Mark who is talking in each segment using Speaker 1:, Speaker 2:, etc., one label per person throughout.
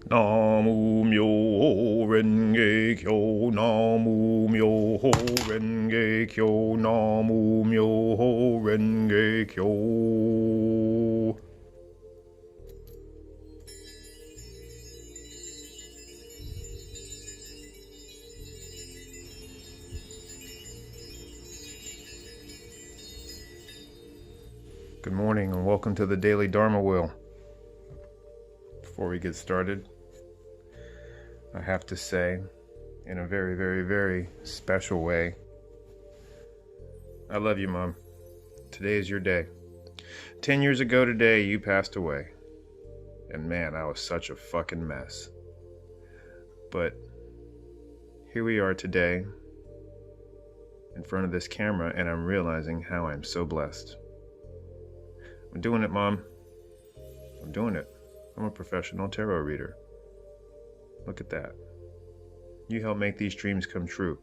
Speaker 1: Namu Myoho Renge Kyo, Namu Myoho Renge Kyo, Namu Myoho Renge Kyo. Good morning and welcome to the Daily Dharma Wheel. Before we get started, I have to say, in a very, very, very special way, I love you, Mom. Today is your day. 10 years ago today, you passed away. And man, I was such a fucking mess. But here we are today, in front of this camera, and I'm realizing how I'm so blessed. I'm doing it, Mom. I'm doing it. I'm a professional tarot reader. Look at that. You help make these dreams come true.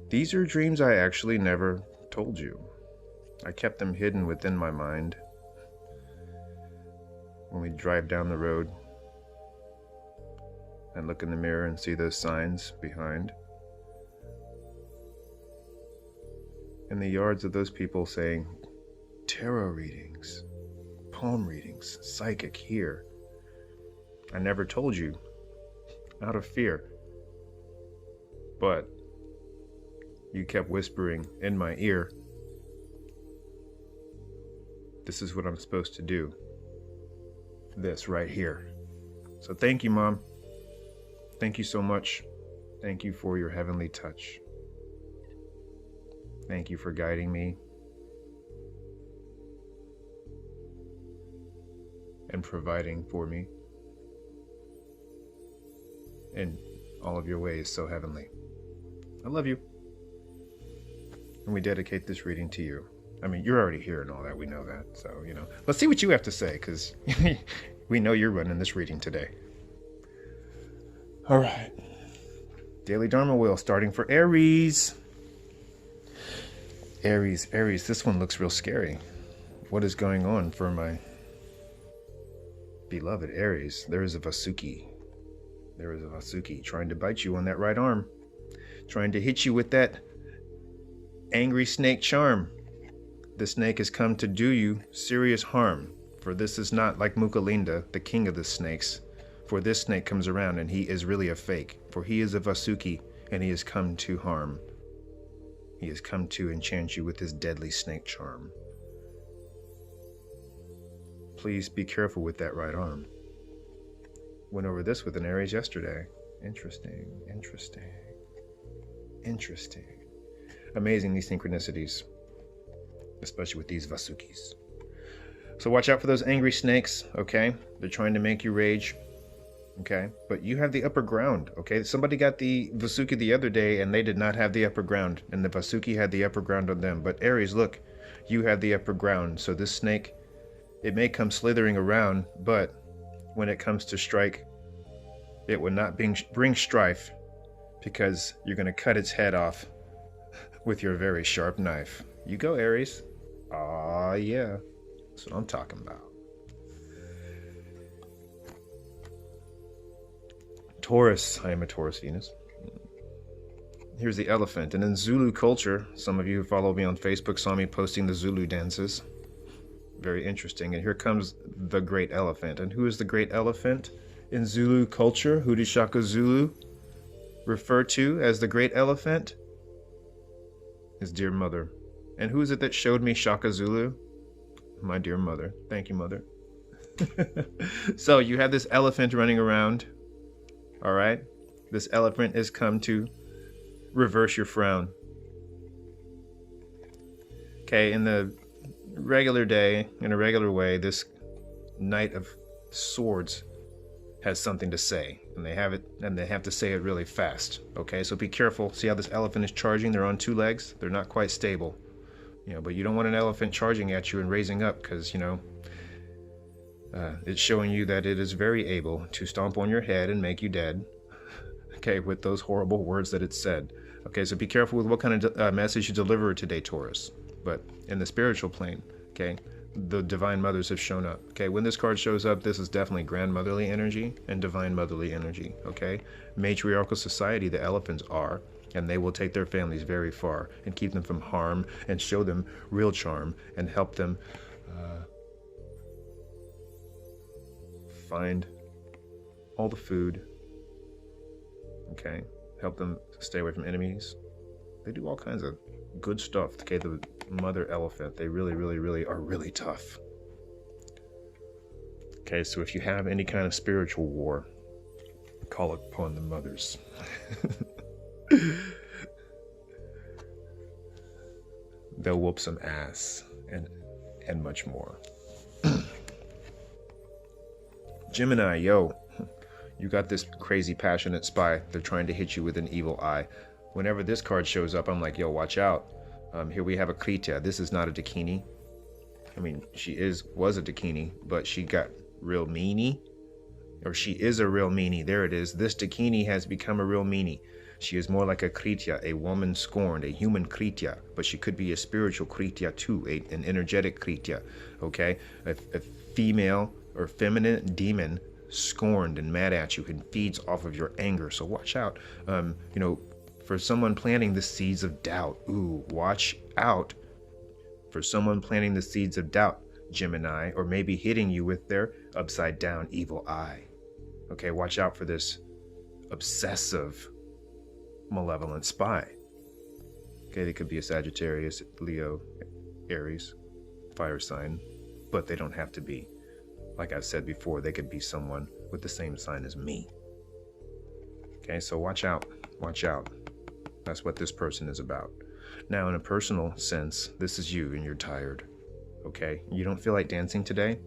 Speaker 1: These are dreams I actually never told you. I kept them hidden within my mind. When we drive down the road and look in the mirror and see those signs behind. In the yards of those people saying, tarot readings, palm readings, psychic here. I never told you, out of fear. But you kept whispering in my ear, this is what I'm supposed to do. This right here. So thank you, Mom. Thank you so much. Thank you for your heavenly touch. Thank you for guiding me and providing for me in all of your ways so heavenly. I love you. And we dedicate this reading to you. I mean, you're already here and all that. We know that. So, let's see what you have to say, because we know you're running this reading today. All right. Daily Dharma Wheel starting for Aries. Aries, this one looks real scary. What is going on for my beloved Aries? There is a Vasuki. There is a Vasuki trying to bite you on that right arm. Trying to hit you with that angry snake charm. The snake has come to do you serious harm. For this is not like Mukalinda, the king of the snakes. For this snake comes around and he is really a fake. For he is a Vasuki and he has come to harm. He has come to enchant you with his deadly snake charm. Please be careful with that right arm. Went over this with an Aries yesterday. Interesting. Amazing, these synchronicities. Especially with these Vasukis. So watch out for those angry snakes, okay? They're trying to make you rage, okay? But you have the upper ground, okay? Somebody got the Vasuki the other day and they did not have the upper ground. And the Vasuki had the upper ground on them. But Aries, look, you have the upper ground. So this snake, it may come slithering around, but when it comes to strike, it will not bring strife, because you're going to cut its head off with your very sharp knife. You go, Aries. Aw, yeah. That's what I'm talking about. Taurus. I am a Taurus Venus. Here's the elephant. And in Zulu culture, some of you who follow me on Facebook saw me posting the Zulu dances. Very interesting. And here comes the great elephant. And who is the great elephant in Zulu culture? Who did Shaka Zulu refer to as the great elephant? His dear mother. And who is it that showed me Shaka Zulu? My dear mother. Thank you, mother. So you have this elephant running around. All right. This elephant has come to reverse your frown. Okay, in the regular day, in a regular way, this Knight of Swords has something to say, and they have to say it really fast. Okay, so be careful. See how this elephant is charging? They're on two legs. They're not quite stable. But you don't want an elephant charging at you and raising up, because it's showing you that it is very able to stomp on your head and make you dead. Okay, with those horrible words that it said. Okay, so be careful with what kind of message you deliver today, Taurus. But in the spiritual plane, okay, the divine mothers have shown up. Okay, when this card shows up, this is definitely grandmotherly energy and divine motherly energy. Okay, matriarchal society, the elephants are, and they will take their families very far and keep them from harm and show them real charm and help them find all the food. Okay, help them stay away from enemies. They do all kinds of good stuff. Okay, the mother elephant, they really, really, really are really tough. Okay, so if you have any kind of spiritual war, call it upon the mothers. They'll whoop some ass and much more. Gemini, yo, you got this crazy passionate spy. They're trying to hit you with an evil eye. Whenever this card shows up, I'm like, yo, watch out. Here we have a Kritya. This is not a Dakini. I mean, she was a Dakini, but she got real meanie. Or she is a real meanie. There it is. This Dakini has become a real meanie. She is more like a Kritya, a woman scorned, a human Kritya, but she could be a spiritual Kritya too, an energetic Kritya, okay? A female or feminine demon scorned and mad at you and feeds off of your anger. So watch out. For someone planting the seeds of doubt. Ooh, watch out for someone planting the seeds of doubt, Gemini, or maybe hitting you with their upside down evil eye. Okay, watch out for this obsessive, malevolent spy. Okay, they could be a Sagittarius, Leo, Aries, fire sign, but they don't have to be. Like I've said before, they could be someone with the same sign as me. Okay, so watch out, watch out. That's what this person is about. Now, in a personal sense, this is you and you're tired. Okay, you don't feel like dancing today?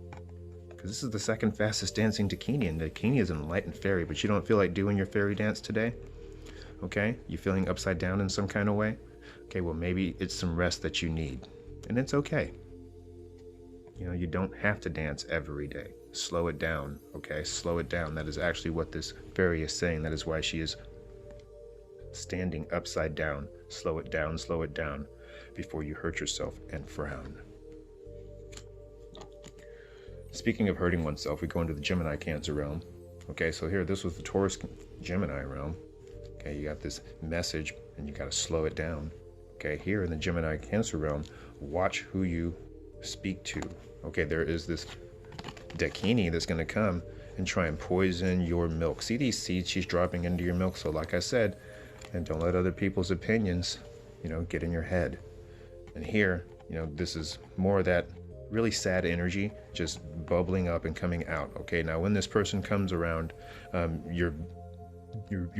Speaker 1: Because this is the second fastest dancing Dakini, and Dakini is an enlightened fairy, but you don't feel like doing your fairy dance today? Okay, you feeling upside down in some kind of way? Okay, well, maybe it's some rest that you need, and it's okay. You don't have to dance every day. Slow it down, okay? Slow it down. That is actually what this fairy is saying. That is why she is standing upside down. Slow it down before you hurt yourself and frown. Speaking of hurting oneself, we go into the Gemini Cancer realm. Okay, so here, this was the Taurus Gemini realm. Okay, you got this message and you got to slow it down. Okay, here in the Gemini Cancer realm, watch who you speak to. Okay, there is this Dakini that's going to come and try and poison your milk. See these seeds she's dropping into your milk? So like I said, and don't let other people's opinions, get in your head. And here, this is more of that really sad energy just bubbling up and coming out. Okay, now when this person comes around, your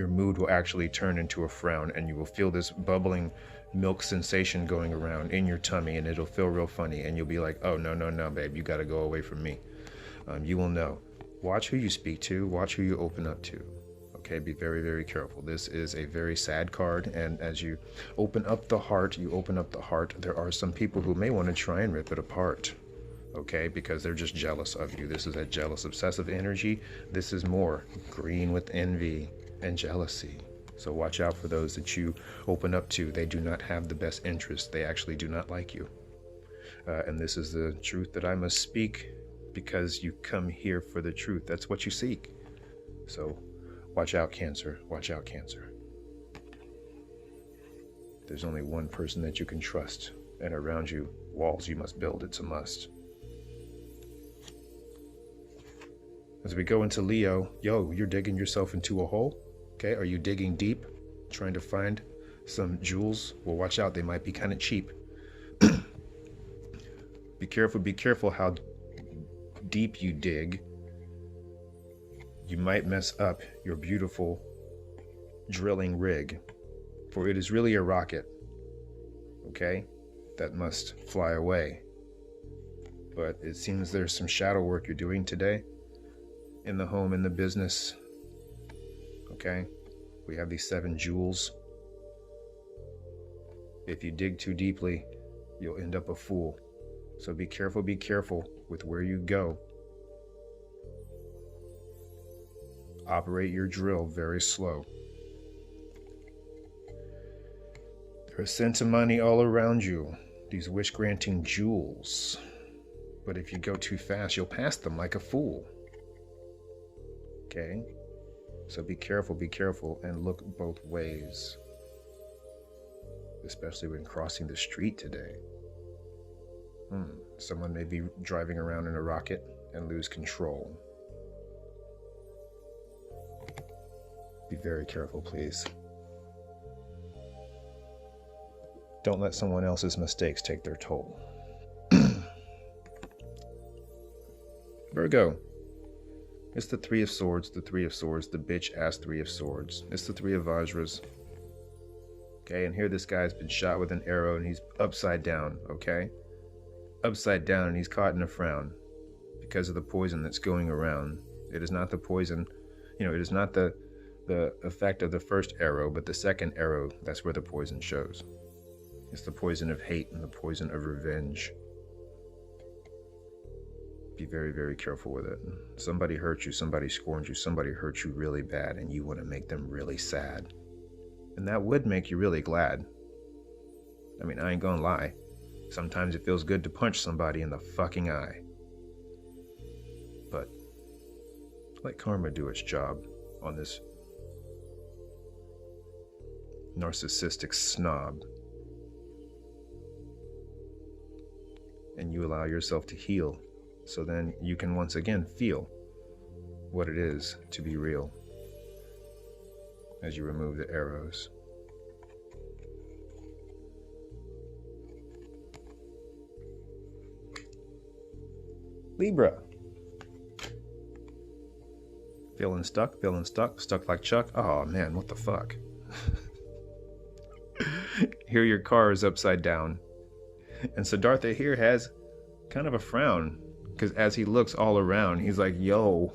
Speaker 1: mood will actually turn into a frown, and you will feel this bubbling milk sensation going around in your tummy, and it'll feel real funny, and you'll be like, oh, no, babe, you got to go away from me. You will know. Watch who you speak to. Watch who you open up to. Okay, be very, very careful. This is a very sad card, and as you open up the heart, there are some people who may want to try and rip it apart. Okay, because they're just jealous of you. This is that jealous, obsessive energy. This is more green with envy and jealousy. So watch out for those that you open up to. They do not have the best interest. They actually do not like you. And this is the truth that I must speak, because you come here for the truth. That's what you seek. So watch out, Cancer. Watch out, Cancer. There's only one person that you can trust, and around you, walls you must build. It's a must. As we go into Leo, yo, you're digging yourself into a hole. Okay, are you digging deep, trying to find some jewels? Well, watch out, they might be kind of cheap. Be careful how deep you dig. You might mess up your beautiful drilling rig, for it is really a rocket, okay, that must fly away. But it seems there's some shadow work you're doing today in the home, in the business. Okay, we have these 7 jewels. If you dig too deeply, you'll end up a fool. So be careful with where you go. Operate your drill very slow. There is scent of money all around you. These wish-granting jewels. But if you go too fast, you'll pass them like a fool. Okay? So be careful, and look both ways. Especially when crossing the street today. Someone may be driving around in a rocket and lose control. Be very careful, please. Don't let someone else's mistakes take their toll. Virgo. It's the Three of Swords, the bitch-ass Three of Swords. It's the Three of Vajras. Okay, and here this guy's been shot with an arrow and he's upside down, okay? Upside down, and he's caught in a frown because of the poison that's going around. It is not the poison, it is not the effect of the first arrow, but the second arrow, that's where the poison shows. It's the poison of hate and the poison of revenge. Be very, very careful with it. Somebody hurt you, somebody scorned you, somebody hurt you really bad, and you want to make them really sad. And that would make you really glad. I mean, I ain't gonna lie. Sometimes it feels good to punch somebody in the fucking eye. But let karma do its job on this narcissistic snob. And you allow yourself to heal. So then you can once again feel what it is to be real as you remove the arrows. Libra. Feeling stuck like Chuck. Oh man, what the fuck? Here your car is upside down. And Siddhartha here has kind of a frown, because as he looks all around, he's like, yo,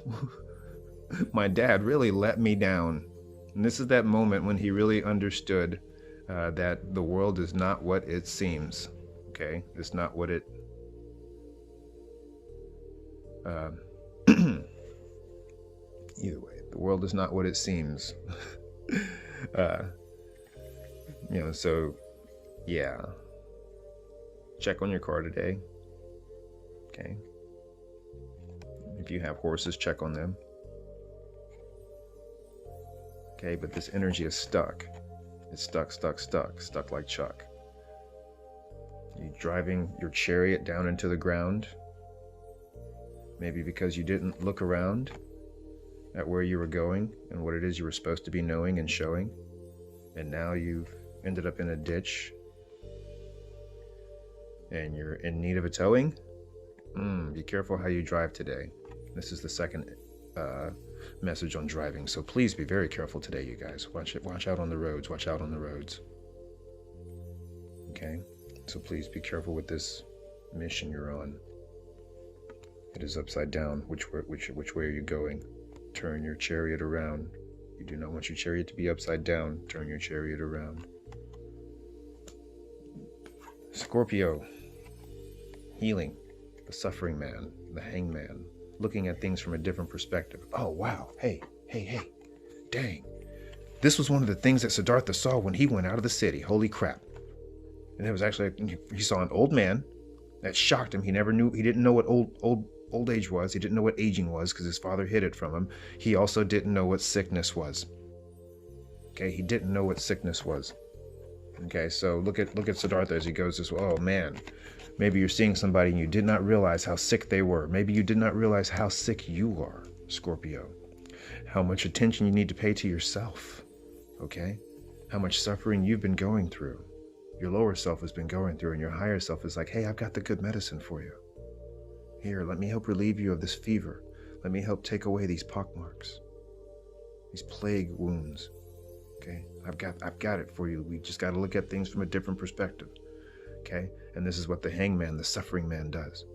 Speaker 1: my dad really let me down. And this is that moment when he really understood that the world is not what it seems. Okay? It's not what it... either way, the world is not what it seems. So, yeah. Check on your car today. Okay? If you have horses, check on them. Okay, but this energy is stuck. It's stuck like Chuck. You driving your chariot down into the ground, maybe because you didn't look around at where you were going and what it is you were supposed to be knowing and showing, and now you've ended up in a ditch and you're in need of a towing. Be careful how you drive today. This is the second message on driving, so please be very careful today, you guys. Watch out on the roads. Watch out on the roads. Okay, so please be careful with this mission you're on. It is upside down. Which way are you going? Turn your chariot around. You do not want your chariot to be upside down. Turn your chariot around. Scorpio. Healing. The suffering man. The hangman. Looking at things from a different perspective. Oh, wow. Hey. Dang. This was one of the things that Siddhartha saw when he went out of the city. Holy crap. And it was actually, he saw an old man. That shocked him. He didn't know what old age was. He didn't know what aging was because his father hid it from him. He also didn't know what sickness was. Okay, he didn't know what sickness was. Okay, so look at Siddhartha as he goes this way. Oh man, maybe you're seeing somebody and you did not realize how sick they were. Maybe you did not realize how sick you are, Scorpio. How much attention you need to pay to yourself. Okay, how much suffering you've been going through. Your lower self has been going through, and your higher self is like, hey, I've got the good medicine for you. Here, let me help relieve you of this fever. Let me help take away these pockmarks, these plague wounds. Okay, I've got it for you. We just got to look at things from a different perspective. Okay, and this is what the hangman, the suffering man, does.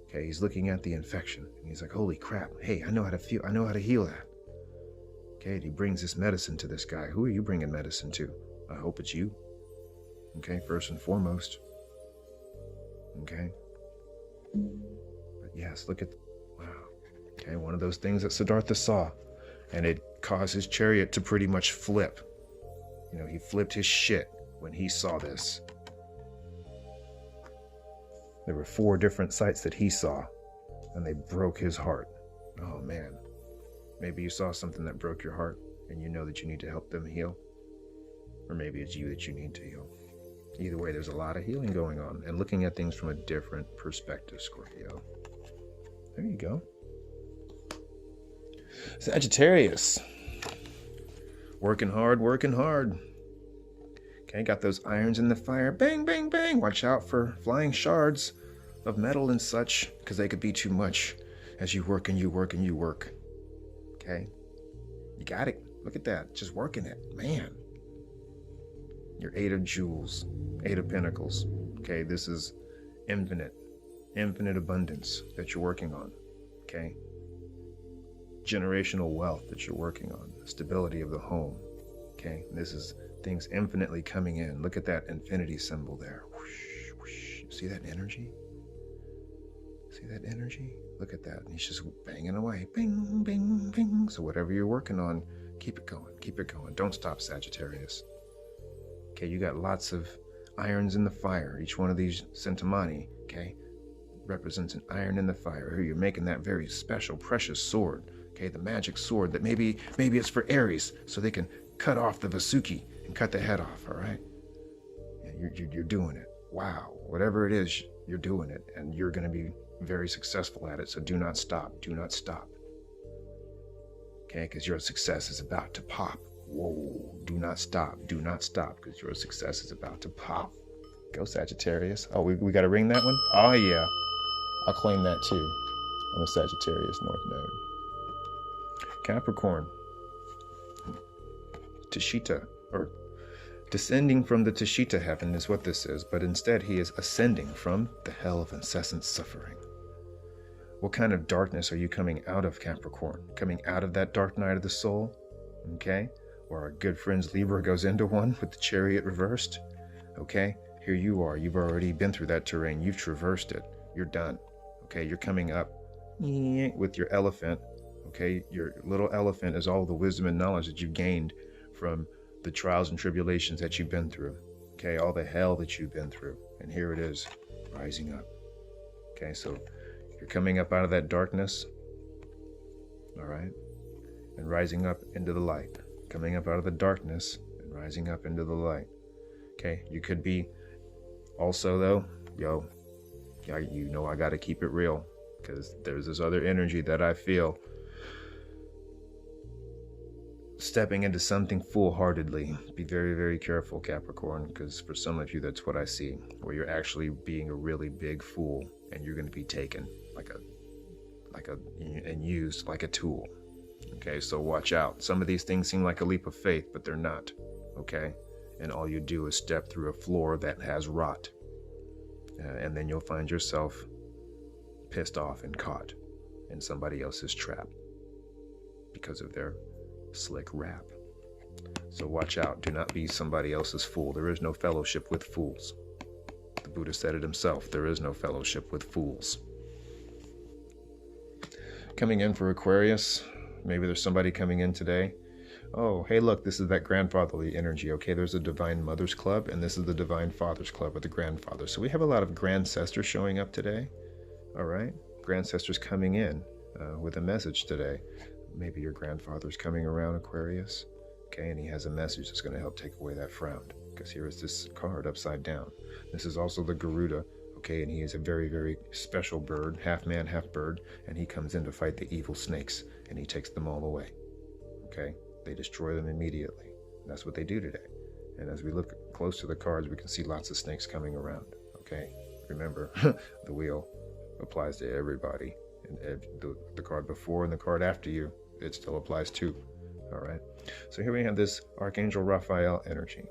Speaker 1: Okay, he's looking at the infection, and he's like, holy crap, hey, I know how to feel. I know how to heal that. Okay, and he brings this medicine to this guy. Who are you bringing medicine to? I hope it's you. Okay, first and foremost. Okay. But yes, look at, wow. Okay, one of those things that Siddhartha saw, and it caused his chariot to pretty much flip. He flipped his shit when he saw this. There were 4 different sights that he saw, and they broke his heart. Oh man, maybe you saw something that broke your heart, and you know that you need to help them heal. Or maybe it's you that you need to heal. Either way, there's a lot of healing going on, and looking at things from a different perspective, Scorpio. There you go. Sagittarius. Working hard, working hard. Okay, got those irons in the fire. Bang, bang, bang. Watch out for flying shards of metal and such, because they could be too much as you work and you work and you work. Okay? You got it. Look at that. Just working it. Man. Your 8 of jewels. 8 of pentacles. Okay, this is infinite abundance that you're working on. Okay? Generational wealth that you're working on. Stability of the home. Okay? This is things infinitely coming in. Look at that infinity symbol there. Whoosh, whoosh. See that energy? See that energy? Look at that. And he's just banging away. Bing, bing, bing. So whatever you're working on, keep it going. Keep it going. Don't stop, Sagittarius. Okay, you got lots of irons in the fire. Each one of these centimani, okay, represents an iron in the fire. Here you're making that very special, precious sword. Okay, the magic sword that maybe it's for Aries, so they can cut off the Vasuki and cut the head off, all right? Yeah, you're doing it. Wow. Whatever it is, you're doing it, and you're going to be very successful at it, so do not stop. Do not stop. Okay, because your success is about to pop. Whoa, do not stop. Do not stop, because your success is about to pop. Go, Sagittarius. Oh, we got to ring that one? Oh, yeah. I'll claim that, too, on the Sagittarius North Node. Capricorn. Tashita, or descending from the Tashita heaven is what this is, but instead he is ascending from the hell of incessant suffering. What kind of darkness are you coming out of, Capricorn? Coming out of that dark night of the soul? Okay? Or our good friends Libra goes into one with the chariot reversed? Okay? Here you are. You've already been through that terrain. You've traversed it. You're done. Okay? You're coming up with your elephant. Okay? Your little elephant is all the wisdom and knowledge that you've gained from the trials and tribulations that you've been through. Okay? All the hell that you've been through. And here it is, rising up. Okay? So you're coming up out of that darkness. All right? And rising up into the light. Coming up out of the darkness and rising up into the light. Okay? You could be also, though, you know I got to keep it real, because there's this other energy that I feel stepping into something foolhardily. Be very, very careful, Capricorn, because for some of you, that's what I see, where you're actually being a really big fool, and you're going to be taken and used like a tool. Okay, so watch out. Some of these things seem like a leap of faith, but they're not. Okay, and all you do is step through a floor that has rot, and then you'll find yourself pissed off and caught in somebody else's trap because of their slick rap. So watch out. Do not be somebody else's fool. There is no fellowship with fools. The Buddha said it himself. There is no fellowship with fools. Coming in for Aquarius. Maybe there's somebody coming in today. Oh, hey, look, this is that grandfatherly energy. Okay, there's a Divine Mother's Club, and this is the Divine Father's Club with the grandfather. So we have a lot of grandcestors showing up today. All right, grandcestors coming in with a message today. Maybe your grandfather's coming around, Aquarius. Okay, and he has a message that's going to help take away that frown. Because here is this card upside down. This is also the Garuda. Okay, and he is a very, very special bird, half man, half bird, and he comes in to fight the evil snakes, and he takes them all away. Okay, they destroy them immediately. That's what they do today. And as we look close to the cards, we can see lots of snakes coming around. Okay, remember, the wheel applies to everybody, and the card before and the card after you, it still applies too. All right, so here we have this Archangel Raphael energy.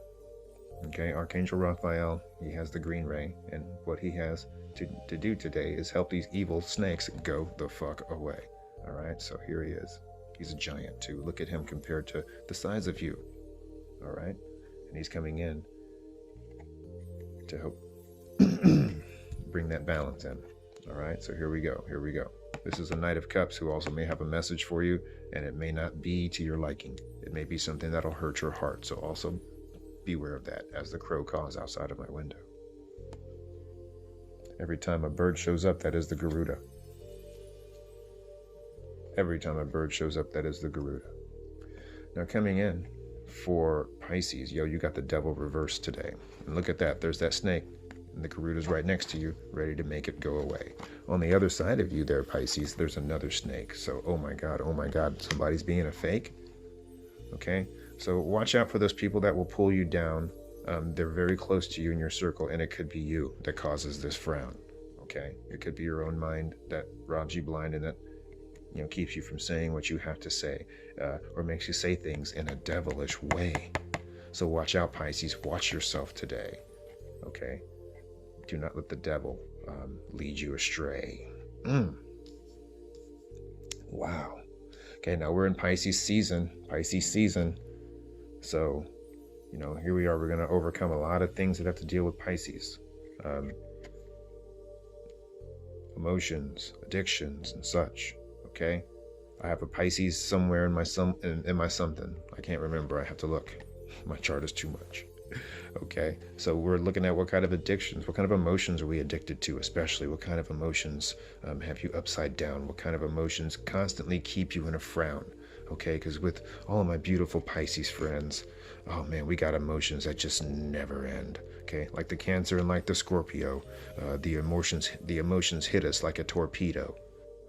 Speaker 1: Okay, Archangel Raphael, he has the green ray, and what he has to do today is help these evil snakes go the fuck away. All right, so here he is. He's a giant too. Look at him compared to the size of you. All right, and he's coming in to help bring that balance in. All right, so here we go. Here we go. This is a Knight of Cups who also may have a message for you, and it may not be to your liking. It may be something that'll hurt your heart. So also beware of that, as the crow caws outside of my window. Every time a bird shows up, that is the Garuda. Every time a bird shows up, that is the Garuda. Now coming in for Pisces, yo, you got the devil reversed today. And look at that, there's that snake. And the Garuda's right next to you, ready to make it go away. On the other side of you there, Pisces, there's another snake. So, oh my God, somebody's being a fake. Okay, so watch out for those people that will pull you down. They're very close to you in your circle, and it could be you that causes this frown. Okay, it could be your own mind that robs you blind and that, you know, keeps you from saying what you have to say, or makes you say things in a devilish way. So watch out, Pisces. Watch yourself today. Okay, do not let the devil lead you astray. Wow. Okay, now we're in Pisces season. So, you know, here we are. We're going to overcome a lot of things that have to deal with Pisces. Emotions, addictions, and such. Okay, I have a Pisces somewhere in my something. I can't remember. I have to look. My chart is too much. Okay, so we're looking at what kind of addictions, what kind of emotions are we addicted to, especially what kind of emotions have you upside down, what kind of emotions constantly keep you in a frown. Okay, because with all of my beautiful Pisces friends, oh man, we got emotions that just never end. Okay, like the Cancer and like the Scorpio, the emotions hit us like a torpedo.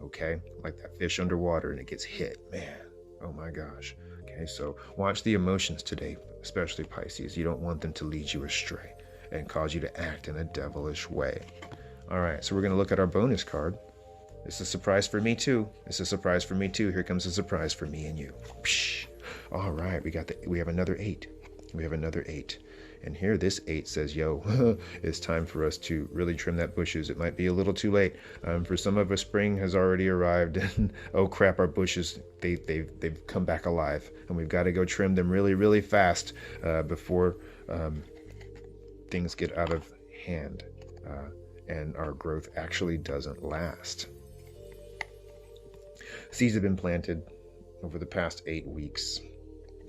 Speaker 1: Okay, like that fish underwater and it gets hit, man. Oh my gosh. Okay, so watch the emotions today, especially Pisces. You don't want them to lead you astray and cause you to act in a devilish way. All right, so we're going to look at our bonus card. It's a surprise for me too. Here comes a surprise for me and you. Psh. All right, we have another 8. And here this 8 says, yo, it's time for us to really trim that bushes. It might be a little too late. For some of us, spring has already arrived, and oh crap, our bushes, they've come back alive, and we've got to go trim them really, really fast before things get out of hand and our growth actually doesn't last. Seeds have been planted over the past 8 weeks,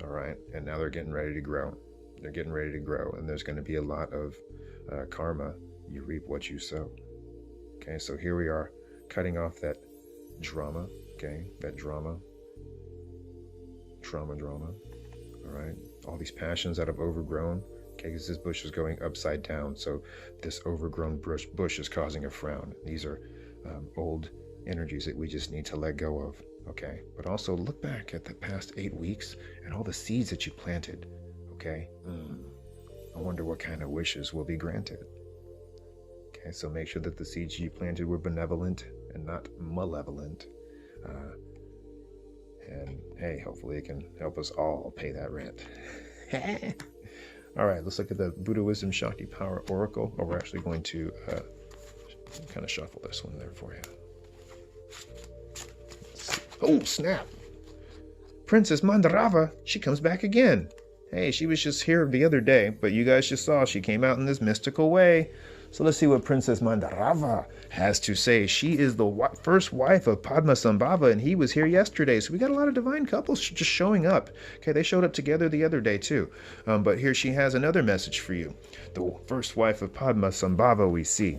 Speaker 1: all right, and now they're getting ready to grow. And there's going to be a lot of karma. You reap what you sow. Okay, so here we are, cutting off that drama. Okay, that trauma. All right, all these passions that have overgrown. Okay, because this bush is going upside down, so this overgrown bush is causing a frown. These are old energies that we just need to let go of. Okay, but also look back at the past 8 weeks and all the seeds that you planted. Okay, I wonder what kind of wishes will be granted. Okay, so make sure that the seeds you planted were benevolent and not malevolent. And hey, hopefully it can help us all pay that rent. All right, let's look at the Buddha Wisdom Shakti Power Oracle. Or we're actually going to kind of shuffle this one there for you. Oh, snap. Princess Mandarava, she comes back again. Hey, she was just here the other day, but you guys just saw she came out in this mystical way. So let's see what Princess Mandarava has to say. She is the first wife of Padmasambhava, and he was here yesterday. So we got a lot of divine couples just showing up. Okay, they showed up together the other day too. But here she has another message for you. The first wife of Padmasambhava we see.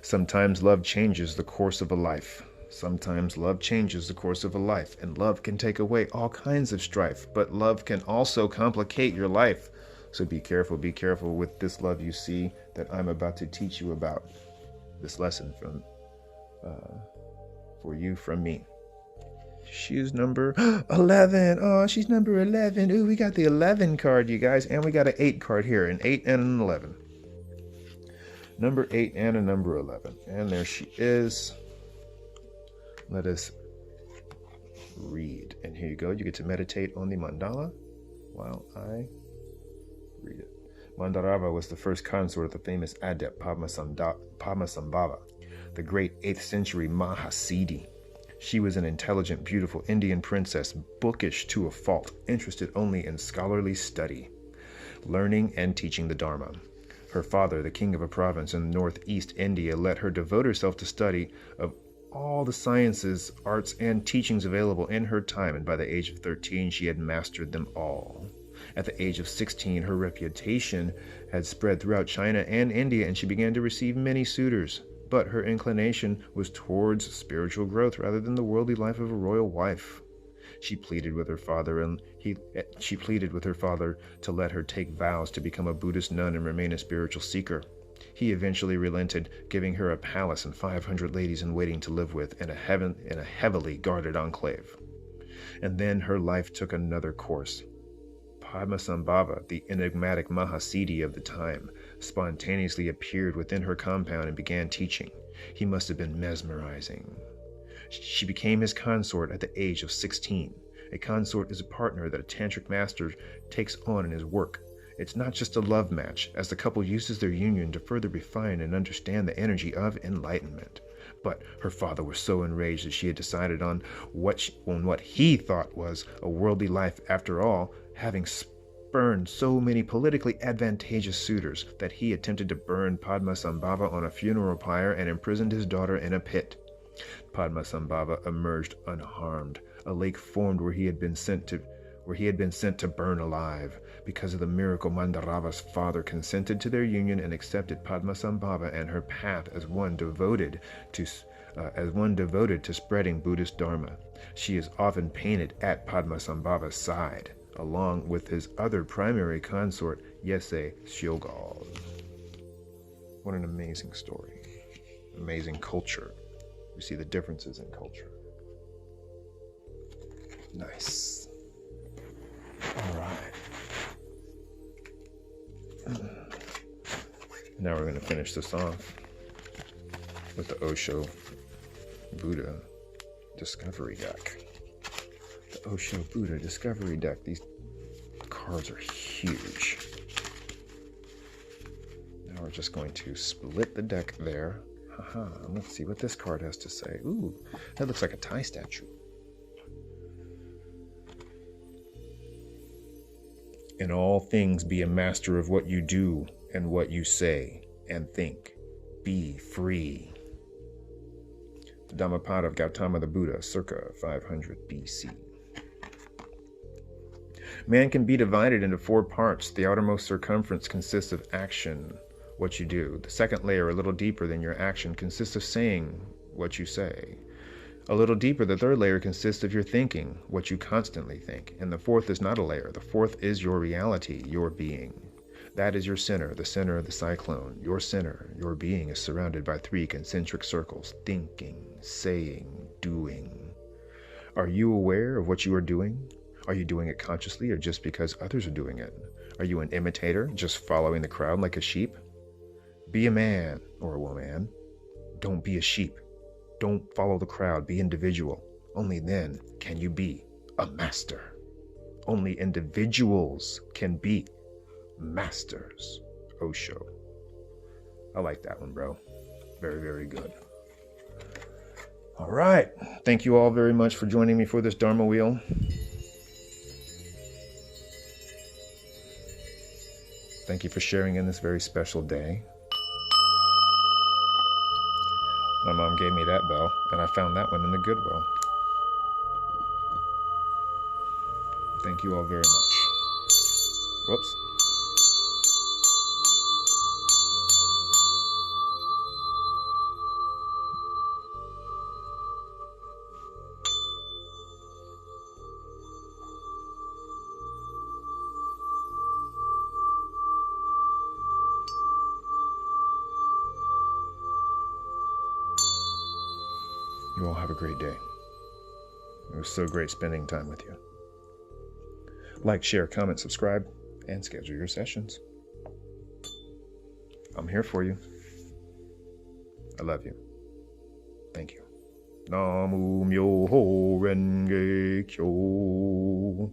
Speaker 1: Sometimes love changes the course of a life. Sometimes love changes the course of a life, and love can take away all kinds of strife, but love can also complicate your life. So be careful with this love you see that I'm about to teach you about. This lesson for you from me. She is number 11. Oh, she's number 11. Ooh, we got the 11 card, you guys, and we got an 8 card here, an 8 and an 11. Number 8 and a number 11. And there she is. Let us read. And here you go. You get to meditate on the mandala while I read it. Mandarava was the first consort of the famous adept Padmasambhava, the great 8th century Mahasiddhi. She was an intelligent, beautiful Indian princess, bookish to a fault, interested only in scholarly study, learning and teaching the Dharma. Her father, the king of a province in northeast India, let her devote herself to study of all the sciences, arts, and teachings available in her time, and by the age of 13 she had mastered them all. At the age of 16, her reputation had spread throughout China and India, and she began to receive many suitors. But her inclination was towards spiritual growth rather than the worldly life of a royal wife. She pleaded with her father to let her take vows to become a Buddhist nun and remain a spiritual seeker. He eventually relented, giving her a palace and 500 ladies in waiting to live with in a heavily guarded enclave. And then her life took another course. Padmasambhava, the enigmatic Mahasiddhi of the time, spontaneously appeared within her compound and began teaching. He must have been mesmerizing. She became his consort at the age of 16. A consort is a partner that a tantric master takes on in his work. It's not just a love match, as the couple uses their union to further refine and understand the energy of enlightenment. But her father was so enraged that she had decided on what he thought was a worldly life after all, having spurned so many politically advantageous suitors, that he attempted to burn Padmasambhava on a funeral pyre and imprisoned his daughter in a pit. Padmasambhava emerged unharmed. A lake formed where he had been sent to burn alive. Because of the miracle, Mandarava's father consented to their union and accepted Padmasambhava and her path as one devoted to spreading Buddhist Dharma. She is often painted at Padmasambhava's side, along with his other primary consort, Yese Shogal. What an amazing story. Amazing culture. We see the differences in culture. Nice. All right. Now we're going to finish this off with the Osho Buddha Discovery Deck. The Osho Buddha Discovery Deck. These cards are huge. Now we're just going to split the deck there. Haha, let's see what this card has to say. Ooh, that looks like a Thai statue. In all things be a master of what you do and what you say and think. Be free. The Dhammapada of Gautama the Buddha, circa 500 BC. Man can be divided into 4 parts. The outermost circumference consists of action, what you do. The second layer, a little deeper than your action, consists of saying what you say. A little deeper, the third layer consists of your thinking, what you constantly think. And the fourth is not a layer. The fourth is your reality, your being. That is your center, the center of the cyclone. Your center, your being, is surrounded by 3 concentric circles: thinking, saying, doing. Are you aware of what you are doing? Are you doing it consciously or just because others are doing it? Are you an imitator, just following the crowd like a sheep? Be a man or a woman. Don't be a sheep. Don't follow the crowd. Be individual. Only then can you be a master. Only individuals can be masters. Osho. I like that one, bro. Very, very good. All right. Thank you all very much for joining me for this Dharma Wheel. Thank you for sharing in this very special day. My mom gave me that bell, and I found that one in the Goodwill. Thank you all very much. Whoops. You all have a great day. It was so great spending time with you. Like, share, comment, subscribe, and schedule your sessions. I'm here for you. I love you. Thank you. Namu Myoho Renge Kyo.